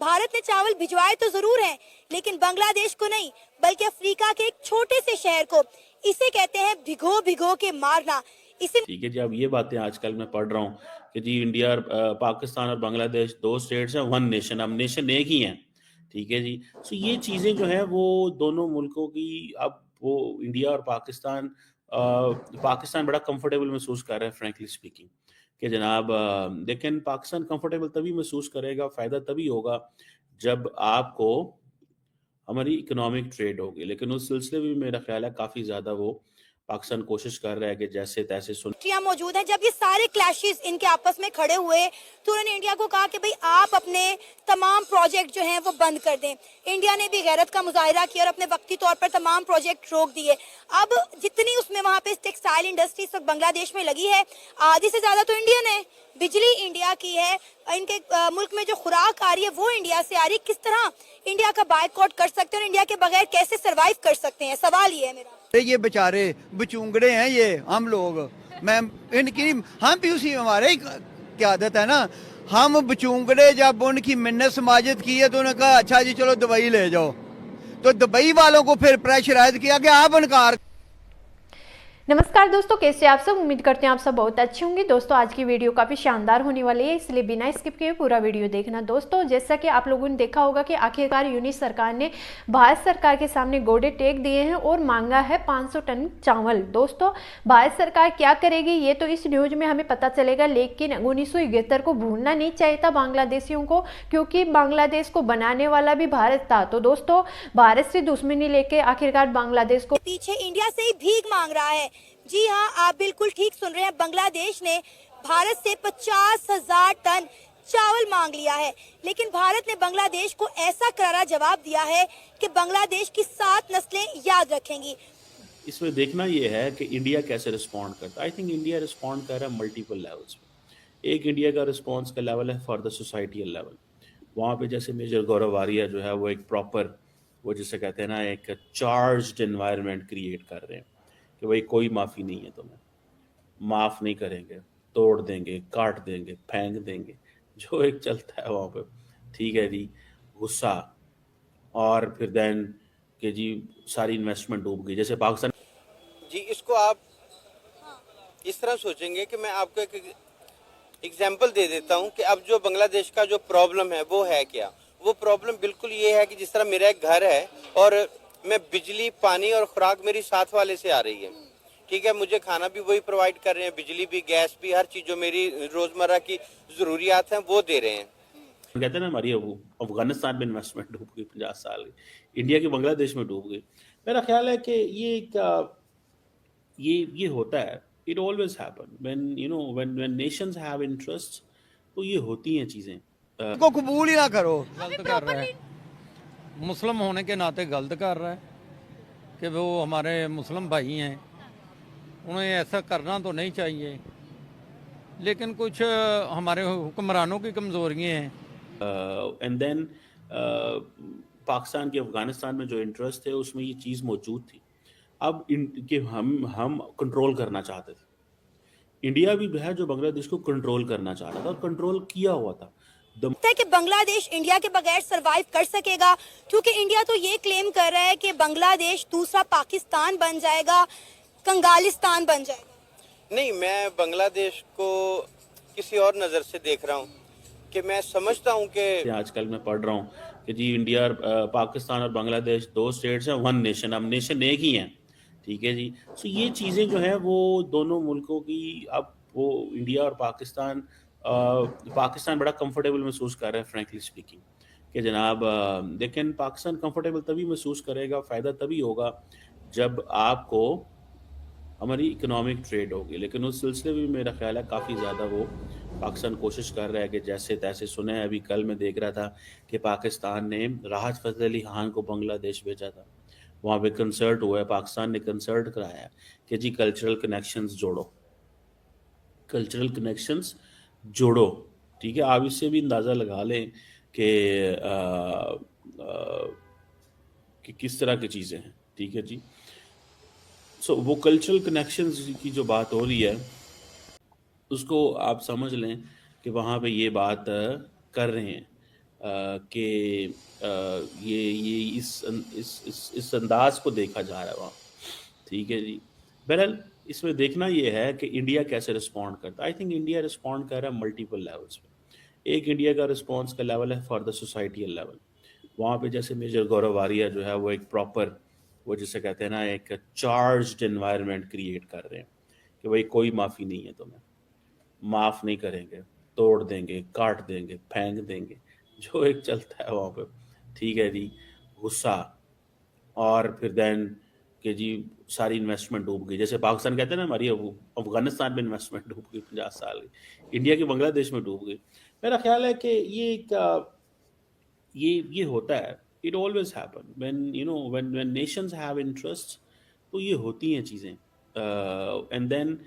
भारत ने चावल भिजवाए तो जरूर हैं, लेकिन बांग्लादेश को नहीं, बल्कि अफ्रीका के एक छोटे से शहर को। इसे कहते हैं भिगो भिगो के मारना। इसे ठीक है जी। अब ये बातें आजकल मैं पढ़ रहा हूँ कि जी इंडिया और पाकिस्तान और बांग्लादेश दो स्टेट्स हैं, वन नेशन, अब नेशन एक ही है। ठीक है जी। सो ये चीज़ें जो है वो दोनों मुल्कों की, अब वो इंडिया और पाकिस्तान बड़ा कंफर्टेबल महसूस कर रहा है, फ्रैंकली स्पीकिंग, कि जनाब लेकिन पाकिस्तान कंफर्टेबल तभी महसूस करेगा, फ़ायदा तभी होगा जब आपको हमारी इकोनॉमिक ट्रेड होगी। लेकिन उस सिलसिले में मेरा ख्याल है काफ़ी ज़्यादा वो पाकिस्तान कोशिश कर रहा है कि जैसे तैसे सुन। फैक्ट्रियां मौजूद हैं। जब ये सारे क्लैशेस इनके आपस में खड़े हुए तो उन्होंने इंडिया को कहा कि भाई आप अपने तमाम प्रोजेक्ट जो हैं वो बंद कर दें। इंडिया ने भी गैरत का मुजाहिरा किया और अपने वक्ती तौर पर तमाम प्रोजेक्ट रोक दिए। अब जितनी उसमें वहाँ पे टेक्सटाइल इंडस्ट्री इस वक्त बांग्लादेश में लगी है, आधी से ज्यादा तो इंडियन है। बिजली इंडिया की है, इनके मुल्क में जो खुराक आ रही है वो इंडिया से आ रही है। किस तरह इंडिया का बायकॉट कर सकते हैं और इंडिया के बगैर कैसे सर्वाइव कर सकते हैं, सवाल ये है मेरा। ये बेचारे बचूंगड़े हैं, ये हम लोग, मैं इनकी, हम भी उसी, हमारे क्या आदत है ना, हम बचूंगड़े जब उनकी मिन्नत समाजत की है तो उन्होंने कहा अच्छा जी चलो दुबई ले जाओ, तो दुबई वालों को फिर प्रेशराइज किया कि आप इनकार। नमस्कार दोस्तों, कैसे आप सब? उम्मीद करते हैं आप सब बहुत अच्छे होंगे। दोस्तों आज की वीडियो काफ़ी शानदार होने वाली है, इसलिए बिना स्किप किए पूरा वीडियो देखना। दोस्तों जैसा कि आप लोगों ने देखा होगा कि आखिरकार यूनिट सरकार ने भारत सरकार के सामने गोडे टेक दिए हैं और मांगा है 500 टन चावल। दोस्तों भारत सरकार क्या करेगी ये तो इस न्यूज में हमें पता चलेगा, लेकिन 1971 को भूलना नहीं चाहिए था बांग्लादेशियों को, क्योंकि बांग्लादेश को बनाने वाला भी भारत था। तो दोस्तों भारत से दुश्मनी लेके आखिरकार बांग्लादेश को पीछे इंडिया से ही भीख मांग रहा है। जी हाँ, आप बिल्कुल ठीक सुन रहे हैं। बांग्लादेश ने भारत से 50,000 टन चावल मांग लिया है, लेकिन भारत ने बांग्लादेश को ऐसा करारा जवाब दिया है कि बांग्लादेश की 7 नस्लें याद रखेंगी। इसमें देखना ये है कि इंडिया कैसे रिस्पॉन्ड करता है। आई थिंक इंडिया रिस्पॉन्ड कर रहा है मल्टीपल लेवल्स पे। एक इंडिया का रिस्पॉन्स का लेवल है फॉर द सोसाइटियल लेवल। वहाँ पे जैसे मेजर गौरव आर्या जो है वो एक प्रॉपर, वो जिसे कहते हैं ना, एक चार्ज्ड एनवायरनमेंट क्रिएट कर रहे हैं कि भाई कोई माफ़ी नहीं है, तुम्हें माफ़ नहीं करेंगे, तोड़ देंगे, काट देंगे, फेंक देंगे, जो एक चलता है वहाँ पे। ठीक है जी। गुस्सा, और फिर देन कि जी सारी इन्वेस्टमेंट डूब गई, जैसे पाकिस्तान जी। इसको आप इस तरह सोचेंगे कि मैं आपको एक एग्जाम्पल दे देता हूं कि अब जो बांग्लादेश का जो प्रॉब्लम है वो है क्या। वो प्रॉब्लम बिल्कुल ये है कि जिस तरह मेरा एक घर है और मैं बिजली, पानी और खुराक मेरी साथ वाले से आ रही है, ठीक है, मुझे खाना भी वही प्रोवाइड कर रहे हैं, बिजली भी, गैस भी, हर चीज़ जो मेरी रोज़मर्रा की ज़रूरियात हैं वो दे रहे हैं। कहते हैं ना हमारी अफगानिस्तान में इन्वेस्टमेंट डूब गई 50 साल की, इंडिया की बांग्लादेश में डूब गई। मेरा ख्याल है कि ये होता है, it always happen when you know when Nations have interest, तो ये होती हैं चीज़ें। को कबूल ही ना करो। गलत कर रहा है, मुस्लिम होने के नाते गलत कर रहा है कि वो हमारे मुस्लिम भाई हैं, उन्हें ऐसा करना तो नहीं चाहिए, लेकिन कुछ हमारे हुक्मरानों की कमज़ोरियाँ हैं। एंड देन पाकिस्तान के अफगानिस्तान में जो इंटरेस्ट थे उसमें ये चीज़ मौजूद थी। अब कि हम कंट्रोल करना चाहते थे। इंडिया भी है जो बांग्लादेश को कंट्रोल करना चाह रहा था और कंट्रोल किया हुआ था। लगता है कि बांग्लादेश इंडिया के बगैर सरवाइव कर सकेगा, क्योंकि इंडिया तो ये क्लेम कर रहा है कि बांग्लादेश दूसरा पाकिस्तान बन जाएगा, कंगालिस्तान बन जाएगा। नहीं, मैं बांग्लादेश को किसी और नज़र से देख रहा हूँ कि मैं समझता हूँ कि आजकल मैं पढ़ रहा हूँ कि जी इंडिया और पाकिस्तान और बांग्लादेश दो स्टेट्स हैं, वन नेशन, अब नेशन एक ही है। ठीक है जी। सो ये चीज़ें जो है वो दोनों मुल्कों की, अब वो इंडिया और पाकिस्तान बड़ा कंफर्टेबल महसूस कर रहा है, फ्रैंकली स्पीकिंग, कि जनाब लेकिन पाकिस्तान कंफर्टेबल तभी महसूस करेगा, फ़ायदा तभी होगा जब आपको हमारी इकोनॉमिक ट्रेड होगी। लेकिन उस सिलसिले में मेरा ख्याल है काफ़ी ज़्यादा वो पाकिस्तान कोशिश कर रहा है कि जैसे तैसे सुने हैं। अभी कल मैं देख रहा था कि पाकिस्तान ने राहत फ़तेह अली खान को बांग्लादेश भेजा था, वहाँ पे कंसर्ट हुआ है, पाकिस्तान ने कंसर्ट कराया है कि जी कल्चरल कनेक्शंस जोड़ो, कल्चरल कनेक्शंस जोड़ो। ठीक है, आप इससे भी अंदाज़ा लगा लें कि किस तरह की चीज़ें हैं। ठीक है जी। सो वो कल्चरल कनेक्शंस की जो बात हो रही है उसको आप समझ लें कि वहाँ पे ये बात कर रहे हैं कि ये इस अंदाज को देखा जा रहा है वहाँ, ठीक है जी। बहरहाल इसमें देखना ये है कि इंडिया कैसे रिस्पॉन्ड करता है। आई थिंक इंडिया रिस्पॉन्ड कर रहा है मल्टीपल लेवल्स पे। एक इंडिया का रिस्पॉन्स का लेवल है फॉर द सोसाइटियल लेवल। वहाँ पे जैसे मेजर गौरव वारिया जो है वो एक प्रॉपर, वो जिसे कहते हैं ना, एक चार्ज्ड एनवायरनमेंट क्रिएट कर रहे हैं कि भाई कोई माफ़ी नहीं है, तुम्हें माफ़ नहीं करेंगे, तोड़ देंगे, काट देंगे, फेंक देंगे, जो एक चलता है वहाँ पे, ठीक है जी। गुस्सा, और फिर देन कि जी सारी इन्वेस्टमेंट डूब गई, जैसे पाकिस्तान कहते हैं ना हमारी अफगानिस्तान में इन्वेस्टमेंट डूब गई 50 साल की, इंडिया की बांग्लादेश में डूब गई। मेरा ख्याल है कि ये एक ये होता है, it always happen when you know when Nations have interest, तो ये होती हैं चीज़ें। एंड देन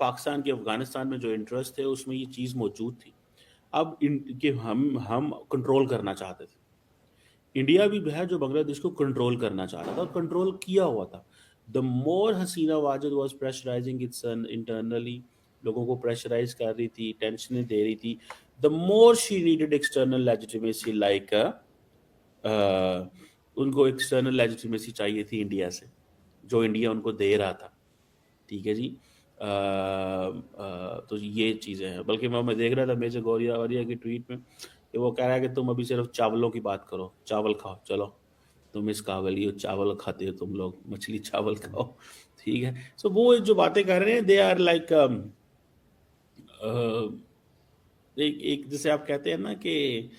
पाकिस्तान के अफगानिस्तान में जो इंटरेस्ट थे उसमें ये चीज़ मौजूद थी। अब कि हम कंट्रोल करना चाहते थे, इंडिया भी है जो बांग्लादेश को कंट्रोल करना चाह रहा था और कंट्रोल किया हुआ था। The more Hasina Wajid was pressurising it's internally, लोगों को प्रेशराइज कर रही थी, टेंशनें दे रही थी, the more she needed external legitimacy, like उनको एक्सटर्नल लेजिटिमेसी चाहिए थी इंडिया से, जो इंडिया उनको दे रहा था, ठीक है जी। तो ये चीज़ें हैं। बल्कि मैं देख रहा था मेजर गौरव की ट्वीट में कि वो कह रहा है कि तुम अभी सिर्फ चावलों की बात करो, चावल खाओ, चलो तुम इस काबिल हो, चावल खाते हो तुम लोग, मछली चावल खाओ, ठीक है। सो वो जो बातें कर रहे हैं दे आर लाइक एक जैसे आप कहते हैं ना कि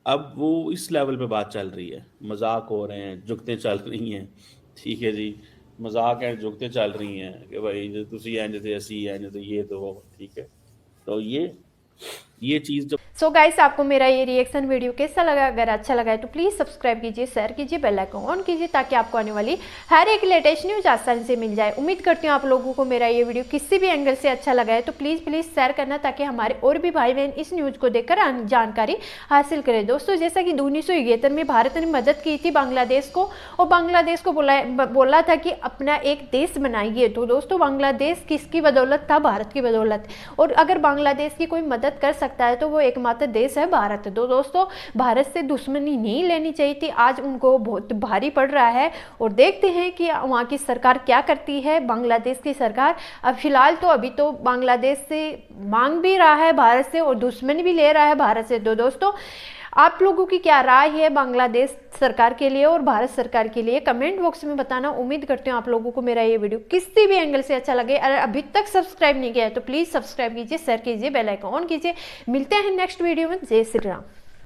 अब वो इस लेवल पे बात चल रही है, मजाक हो रहे हैं, जुगतें चल रही हैं, ठीक है जी। मजाक है, जुगतें चल रही हैं कि भाई जो तुसी हैं जैसे असी हैं जैसे ये तो वो, ठीक है। तो ये चीज़ जब सो गाइस, आपको मेरा ये रिएक्शन वीडियो कैसा लगा? अगर अच्छा लगा है तो प्लीज़ सब्सक्राइब कीजिए, शेयर कीजिए, बेल आइकन ऑन कीजिए ताकि आपको आने वाली हर एक लेटेस्ट न्यूज आसानी से मिल जाए। उम्मीद करती हूँ आप लोगों को मेरा ये वीडियो किसी भी एंगल से अच्छा लगा है तो प्लीज़ शेयर करना ताकि हमारे और भी भाई बहन इस न्यूज़ को देखकर जानकारी हासिल करें। दोस्तों, जैसा कि 1971 में भारत ने मदद की थी बांग्लादेश को, और बांग्लादेश को बोला था कि अपना एक देश बनाइए। तो दोस्तों, बांग्लादेश किसकी बदौलत था? भारत की बदौलत। और अगर बांग्लादेश की कोई मदद कर सकता है तो वो एकमात्र देश है भारत। तो दोस्तों, भारत से दुश्मनी नहीं लेनी चाहिए थी, आज उनको बहुत भारी पड़ रहा है। और देखते हैं कि वहाँ की सरकार क्या करती है। बांग्लादेश की सरकार अब फिलहाल तो अभी तो बांग्लादेश से मांग भी रहा है भारत से, और दुश्मनी भी ले रहा है भारत से। तो दोस्तों, आप लोगों की क्या राय है बांग्लादेश सरकार के लिए और भारत सरकार के लिए? कमेंट बॉक्स में बताना। उम्मीद करते हूँ आप लोगों को मेरा ये वीडियो किसी भी एंगल से अच्छा लगे। अगर अभी तक सब्सक्राइब नहीं किया है तो प्लीज़ सब्सक्राइब कीजिए, शेयर कीजिए, बेल आइकन ऑन कीजिए। मिलते हैं नेक्स्ट वीडियो में। जय श्री राम।